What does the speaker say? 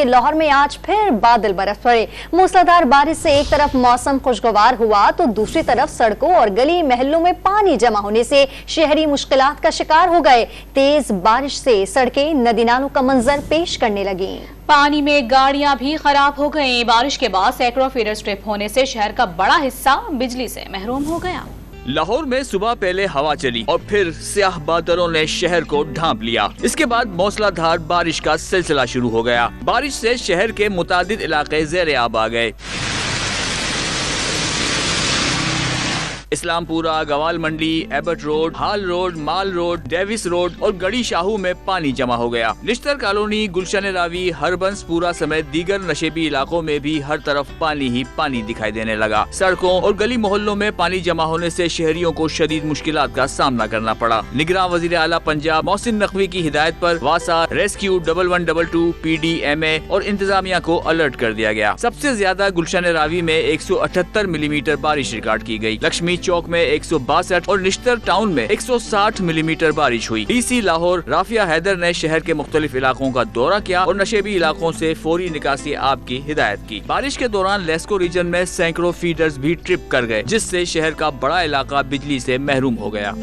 कि लाहौर में आज फिर बादल बरस पड़े। मूसलाधार बारिश से एक तरफ मौसम खुशगवार हुआ तो दूसरी तरफ सड़कों और गली महलों में पानी जमा होने से शहरी मुश्किलात का शिकार हो गए। तेज बारिश से सड़कें नदी नालों का मंजर पेश करने लगी। पानी में गाड़ियां भी खराब हो गईं। बारिश के बाद सैकड़ों फीडर स्ट्रिप होने से शहर का बड़ा हिस्सा बिजली से महरूम हो गया। लाहौर में सुबह पहले हवा चली और फिर स्याह बादलों ने शहर को ढांप लिया। इसके बाद मूसलाधार बारिश का सिलसिला शुरू हो गया। बारिश से शहर के मुतादिद इलाके ज़ेरे आब आ गए। इस्लामपुरा, गवाल मंडी, एबट रोड, हाल रोड, माल रोड, डेविस रोड और गड़ी शाहू में पानी जमा हो गया। निश्तर कॉलोनी, गुलशन रावी, हरबंसपुरा समेत दीगर नशेबी इलाकों में भी हर तरफ पानी ही पानी दिखाई देने लगा। सड़कों और गली मोहल्लों में पानी जमा होने से शहरियों को शदीद मुश्किलात का सामना करना पड़ा। निगरान वजीर आला पंजाब मोहसिन नकवी की हिदायत पर वासा, रेस्क्यू 1112, PDMA और इंतजामिया को अलर्ट कर दिया गया। सबसे ज्यादा गुलशन रावी में 178 मिलीमीटर बारिश रिकॉर्ड की गई। लक्ष्मी चौक में 162 और निश्तर टाउन में 160 मिलीमीटर बारिश हुई। DC लाहौर राफिया हैदर ने शहर के मुख्तलिफ इलाकों का दौरा किया और नशेबी इलाकों से फौरी निकासी आब की हिदायत की। बारिश के दौरान लेस्को रीजन में सैकड़ों फीडर्स भी ट्रिप कर गए, जिससे शहर का बड़ा इलाका बिजली से महरूम हो गया।